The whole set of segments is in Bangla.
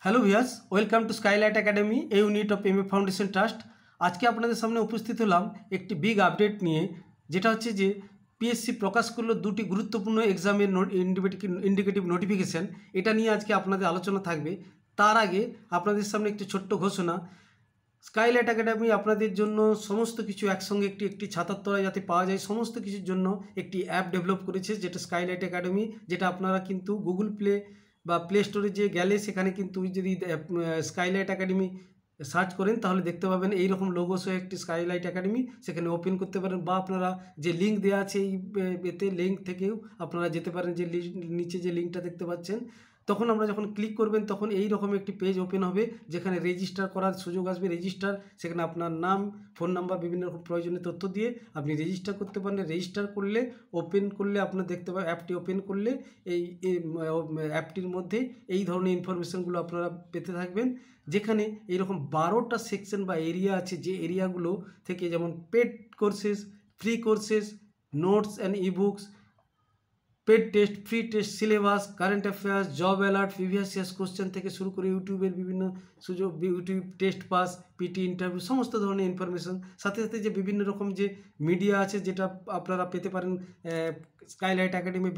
Hello viewers, welcome to Skylight Academy, a unit of MA Foundation Trust. আজকে আপনাদের সামনে উপস্থিত হলাম একটি বিগ আপডেট নিয়ে, যেটা হচ্ছে যে পিএসসি প্রকাশ করলো দুটি গুরুত্বপূর্ণ এক্সামের ইন্ডিকেটিভ নোটিফিকেশান। এটা নিয়ে আজকে আপনাদের আলোচনা থাকবে। তার আগে আপনাদের সামনে একটি ছোট্ট ঘোষণা। স্কাইলাইট একাডেমি আপনাদের জন্য সমস্ত কিছু একসঙ্গে একটি ছাতার তলায় যাতে পাওয়া যায়, সমস্ত কিছুর জন্য একটি অ্যাপ ডেভেলপ করেছে, যেটা স্কাইলাইট একাডেমি। যেটা আপনারা কিন্তু গুগল প্লে বা প্লে স্টোরে যে গেলে সেখানে কিন্তু যদি স্কাইলাইট একাডেমি সার্চ করেন তাহলে দেখতে পাবেন এইরকম লোগো সহ একটি স্কাইলাইট একাডেমি। সেখানে ওপেন করতে পারেন, বা আপনারা যে লিঙ্ক দেওয়া আছে এই এতে লিঙ্ক থেকেও আপনারা যেতে পারেন। যে নিচে যে লিঙ্কটা দেখতে পাচ্ছেন, তখন আমরা যখন ক্লিক করবেন তখন এই রকম একটি পেজ ওপেন হবে, যেখানে রেজিস্টার করার সুযোগ আসবে। রেজিস্টার, সেখানে আপনার নাম, ফোন নাম্বার, বিভিন্ন রকম প্রয়োজনীয় তথ্য দিয়ে আপনি রেজিস্টার করতে পারেন। রেজিস্টার করলে, ওপেন করলে আপনার দেখতে পাবেন, অ্যাপটি ওপেন করলে এই অ্যাপটির মধ্যে এই ধরনের ইনফরমেশানগুলো আপনারা পেতে থাকবেন, যেখানে এইরকম 12টা সেকশন বা এরিয়া আছে। যে এরিয়াগুলো থেকে যেমন paid courses, free courses, notes and ebooks, paid test, free test, syllabus, current affairs, job alert, previous years question থেকে শুরু করে ইউটিউবের বিভিন্ন সুযোগ, YouTube test pass, PT interview, সমস্ত ধরনের ইনফরমেশন। সাথে সাথে যে বিভিন্ন রকম যে মিডিয়া আছে যেটা আপনারা পেতে পারেন স্কাইলাইট একাডেমি,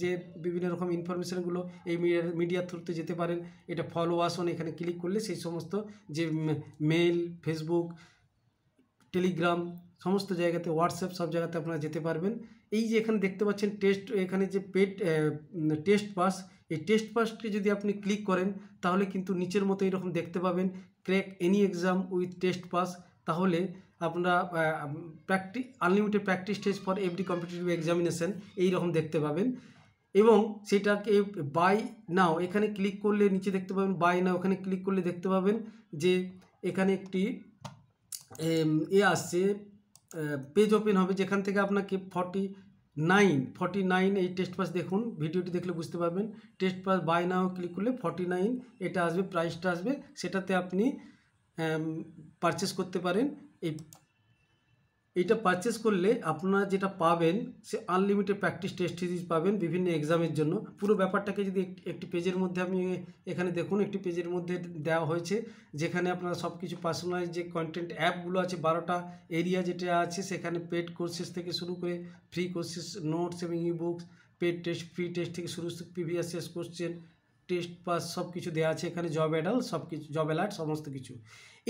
যে বিভিন্ন রকম ইনফরমেশানগুলো এই মিডিয়ার থ্রুতে যেতে পারেন। এটা ফলো আসন, এখানে ক্লিক করলে সেই সমস্ত যে মেল, ফেসবুক, টেলিগ্রাম, সমস্ত জায়গাতে, হোয়াটসঅ্যাপ, সব জায়গাতে আপনারা যেতে পারবেন। এই যে এখানে দেখতে পাচ্ছেন টেস্ট, এখানে যে পেড টেস্ট পাস, এই টেস্ট পাসটি যদি আপনি ক্লিক করেন তাহলে কিন্তু নিচের মতো এরকম দেখতে পাবেন, crack any exam with test pass. তাহলে আপনারা unlimited practice test for every competitive examination এইরকম দেখতে পাবেন। এবং সেটাকে বাই নাও এখানে ক্লিক করলে নিচে দেখতে পাবেন বাই নাও, এখানে ক্লিক করলে দেখতে পাবেন যে এখানে একটি আসছে, পেজ ওপেন হবে, যেখান থেকে আপনাকে 49 এই টেস্ট পাস, দেখুন ভিডিওটি দেখলে বুঝতে পারবেন। Test pass buy now click করলে 49 এটা আসবে, প্রাইসটা আসবে, সেটাতে আপনি পারচেস করতে পারেন। এইটা পারচেস করলে আপনারা যেটা পাবেন, সে আনলিমিটেড প্র্যাকটিস টেস্ট সিরিজ পাবেন বিভিন্ন এক্সামের জন্য। পুরো ব্যাপারটাকে যদি একটি পেজের মধ্যে আপনি এখানে দেখুন, একটি পেজের মধ্যে দেওয়া হয়েছে, যেখানে আপনারা সব কিছু পার্সোনালাইজ যে কন্টেন্ট অ্যাপগুলো আছে, 12টা এরিয়া যেটা আছে, সেখানে পেড কোর্সেস থেকে শুরু করে ফ্রি কোর্সেস, নোটস এবং ebooks, paid test, free test থেকে শুরু করে previous years question, test pass, সব কিছু দেওয়া আছে এখানে। জব অ্যাডাল্ট, সব কিছু, জব অ্যালার্ট, সমস্ত কিছু।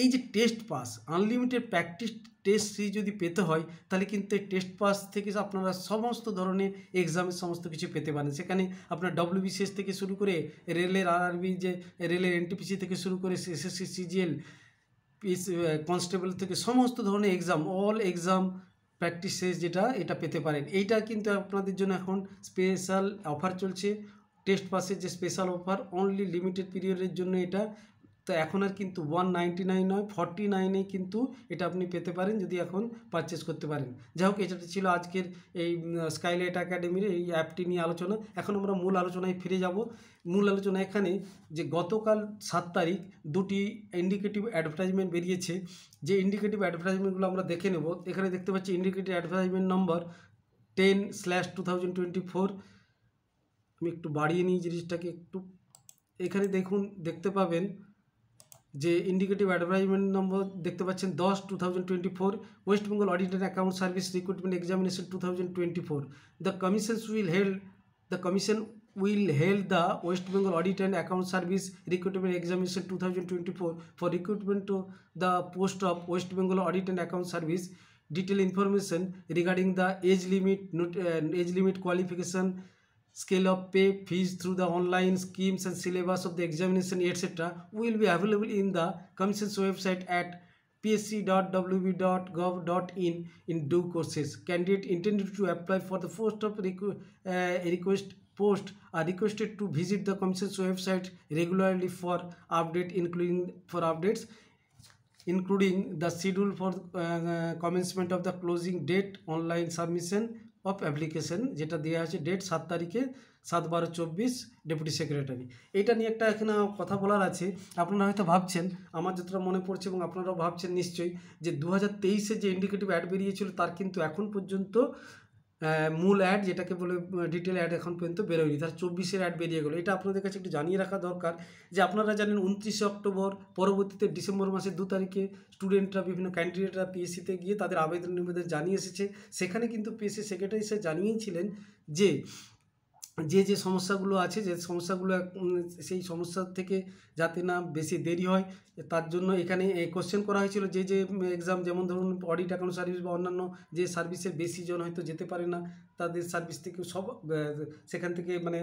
এই যে test pass, unlimited practice test series যদি পেতে হয়, তাহলে কিন্তু এই টেস্ট পাস থেকে আপনারা সমস্ত ধরনের এক্সামের সমস্ত কিছু পেতে পারেন। সেখানে আপনার ডব্লিউবিসিএস থেকে শুরু করে রেলের আরআরবি, যে রেলের এনটিপিসি থেকে শুরু করে এসএসসি, সিজিএল, কনস্টেবল থেকে সমস্ত ধরনের exam, all exam practice series যেটা, এটা পেতে পারেন। এইটা কিন্তু আপনাদের জন্য এখন স্পেশাল অফার চলছে। টেস্ট পাসের যে স্পেশাল অফার, অনলি লিমিটেড পিরিয়ডের জন্য এটা। তো এখন আর কিন্তু 199 নয়, 49 কিন্তু এটা আপনি পেতে পারেন যদি এখন পারচেস করতে পারেন। যাই হোক, এটা ছিল আজকের এই স্কাইলাইট একাডেমির এই অ্যাপটি নিয়ে আলোচনা। এখন আমরা মূল আলোচনায় ফিরে যাব। মূল আলোচনা এখানে যে গতকাল 7 তারিখ দুটি ইন্ডিকেটিভ অ্যাডভার্টাইজমেন্ট বেরিয়েছে। যে ইন্ডিকেটিভ অ্যাডভার্টাইজমেন্টগুলো আমরা দেখে নেব। এখানে দেখতে পাচ্ছি ইন্ডিকেটিভ অ্যাডভার্টাইজমেন্ট নম্বর 10/2024। আমি একটু বাড়িয়ে নিই জিনিসটাকে একটু। এখানে দেখুন, দেখতে পাবেন যে ইন্ডিকেটিভ অ্যাডভার্টাইজমেন্ট নম্বর দেখতে পাচ্ছেন 10/2024, West Bengal audit and account service recruitment examination 2024। The commission will held the West Bengal Audit and Account Service Recruitment Examination 2024 for recruitment to the post of West Bengal Audit and Account Service. Detailed information regarding the age limit, qualification, scale of pay, fees through the online schemes and syllabus of the examination, etc. will be available in the Commission's website at psc.wb.gov.in in due courses. Candidate intended to apply for the post of request post are requested to visit the Commission's website regularly for updates, including the schedule for commencement of the closing date, online submission of application, যেটা দেওয়া আছে ডেট 7 তারিখে, 7/12/24, ডেপুটি সেক্রেটারি। এইটা নিয়ে একটা এখানে কথা বলার আছে। আপনারা হয়তো ভাবছেন, আমার যতটা মনে পড়ছে এবং আপনারাও ভাবছেন নিশ্চয়ই, যে 2023-এ যে ইন্ডিকেটিভ অ্যাড বেরিয়েছিল তার কিন্তু এখন পর্যন্ত মূল অ্যাড যেটাকে বলে ডিটেল অ্যাড এখন পর্যন্ত বেরোয়নি, তার 24-এর অ্যাড বেরিয়ে গেলো। এটা আপনাদের কাছে একটু জানিয়ে রাখা দরকার যে আপনারা জানেন 29শে অক্টোবর পরবর্তীতে ডিসেম্বর মাসের 2 তারিখে স্টুডেন্টরা বিভিন্ন ক্যান্ডিডেটরা পিএসসিতে গিয়ে তাদের আবেদন নিবেদন জানিয়ে এসেছে। সেখানে কিন্তু পিএসসি সেক্রেটারি স্যার জানিয়েছিলেন যে যে সমস্যাগুলো আছে, যে সমস্যাগুলো সেই সমস্যা থেকে যাতে না বেশি দেরি হয় তার জন্য এখানে কোশ্চেন করা হয়েছিল যে এক্সাম, যেমন ধরুন অডিট অ্যাকাউন্ট সার্ভিস বা অন্যান্য যে সার্ভিসের বেশি জন হয়তো যেতে পারে না, তাদের সার্ভিস থেকে সব সেখান থেকে মানে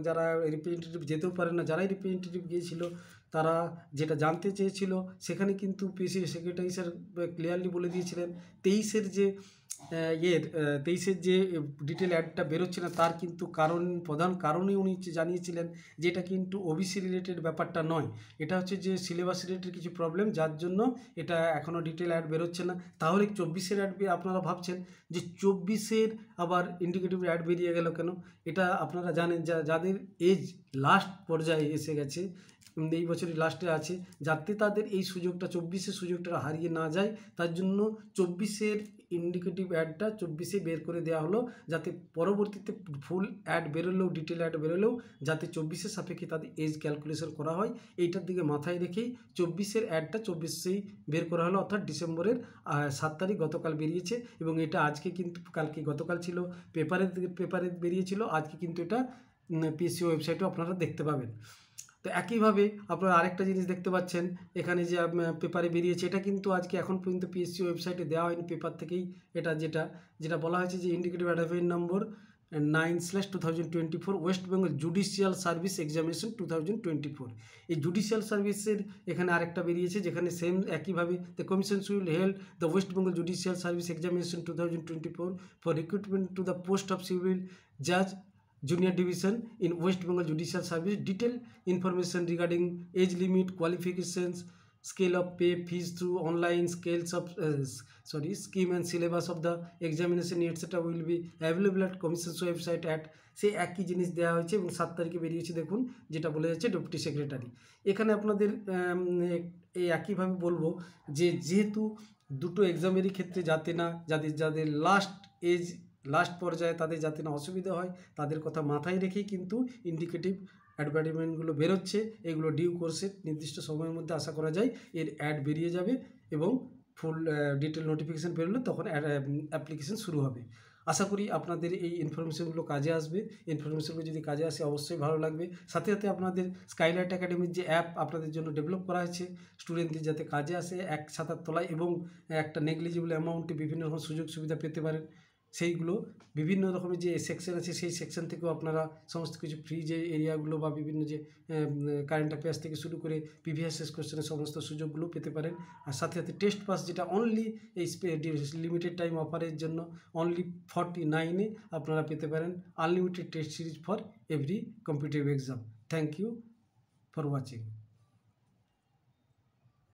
যারা রিপ্রেজেন্টেটিভ যেতেও পারে না, যারাই রিপ্রেজেন্টেটিভ গিয়েছিল তারা যেটা জানতে চেয়েছিল সেখানে কিন্তু পিএসসি সেক্রেটারি স্যার ক্লিয়ারলি বলে দিয়েছিলেন 23-এর যে 23-এর যে ডিটেল অ্যাডটা বেরোচ্ছে না তার কিন্তু প্রধান কারণই উনি জানিয়েছিলেন যে এটা কিন্তু ওবিসি রিলেটেড ব্যাপারটা নয়, এটা হচ্ছে যে সিলেবাস রিলেটেড কিছু প্রবলেম, যার জন্য এটা এখনও ডিটেল অ্যাড বেরোচ্ছে না। তাহলে 24-এর অ্যাড আপনারা ভাবছেন যে 24-এর আবার ইন্ডিকেটিভ অ্যাড বেরিয়ে গেল কেন? এটা আপনারা জানেন যাদের এজ লাস্ট পর্যায়ে এসে গেছে, এই বছরের লাস্টে আছে, যাতে তাদের এই সুযোগটা 24-এর সুযোগটা হারিয়ে না যায়, তার জন্য 24-এর ইন্ডিকেটিভ অ্যাডটা 24-এ বের করে দেওয়া হলো, যাতে পরবর্তীতে ফুল অ্যাড বেরোলেও ডিটেল অ্যাড বেরোলেও যাতে 24-এর সাপেক্ষে তাদের এজ ক্যালকুলেশন করা হয়, এইটার দিকে মাথায় রেখেই 24-এর অ্যাডটা 24-এই বের করা হলো, অর্থাৎ ডিসেম্বরের 7 তারিখ গতকাল বেরিয়েছে। এবং এটা আজকে কিন্তু গতকাল ছিল পেপারে বেরিয়েছিল, আজকে কিন্তু এটা পিএসসি ওয়েবসাইটেও আপনারা দেখতে পাবেন। তো একইভাবে আপনারা আরেকটা জিনিস দেখতে পাচ্ছেন এখানে যে পেপারে বেরিয়েছে, এটা কিন্তু আজকে এখন পর্যন্ত পিএসসি ওয়েবসাইটে দেওয়া হয়নি, পেপার থেকেই এটা যেটা বলা হয়েছে যে ইন্ডিকেটিভ অ্যাডভাইস নম্বর 9/2024 West Bengal judicial service examination 2024। এই জুডিশিয়াল সার্ভিসের এখানে আরেকটা বেরিয়েছে, যেখানে সেম একইভাবে the commission will held the West Bengal judicial service examination 2024 for recruitment to the post of civil জাজ Junior Division in West Bengal Judicial Service. Detailed information regarding age limit, qualifications, scale of pay, fees through online scales of scheme and syllabus of the examination etc. will be available at Commission's website at সেই একই জিনিস দেওয়া হয়েছে এবং 7 তারিখে বেরিয়েছে। দেখুন যেটা বলে যাচ্ছে ডেপুটি সেক্রেটারি। এখানে আপনাদের এই একইভাবে বলবো যে যেহেতু দুটো এক্সামেরই ক্ষেত্রে যাতে না যাদের লাস্ট পর্যায়ে তাদের যাতে না অসুবিধা হয় তাদের কথা মাথায় রেখেই কিন্তু ইন্ডিকেটিভ অ্যাডভার্টাইজমেন্টগুলো বেরোচ্ছে। এগুলো ডিউ কোর্সে নির্দিষ্ট সময়ের মধ্যে আশা করা যায় এর অ্যাড বেরিয়ে যাবে এবং ফুল ডিটেল নোটিফিকেশান বেরোলে তখন অ্যাপ্লিকেশন শুরু হবে। আশা করি আপনাদের এই ইনফরমেশনগুলো কাজে আসবে। ইনফরমেশনগুলো যদি কাজে আসে অবশ্যই ভালো লাগবে। সাথে সাথে আপনাদের স্কাইলাইট একাডেমির যে অ্যাপ আপনাদের জন্য ডেভেলপ করা হয়েছে স্টুডেন্টদের যাতে কাজে আসে, এক ছাতার তলায় এবং একটা নেগলিজিবল অ্যামাউন্টে বিভিন্ন রকম সুযোগ সুবিধা পেতে পারেন, সেইগুলো বিভিন্ন রকমের যে সেকশন আছে সেই সেকশন থেকেও আপনারা সমস্ত কিছু ফ্রি যে এরিয়াগুলো বা বিভিন্ন যে কারেন্ট অ্যাফেয়ার্স থেকে শুরু করে প্রিভিয়াস কোশ্চেনের সমস্ত সুযোগগুলো পেতে পারেন। আর সাথে সাথে টেস্ট পাস যেটা অনলি এই লিমিটেড টাইম অফারের জন্য অনলি 49-এ আপনারা পেতে পারেন unlimited test series for every competitive exam. Thank you for watching.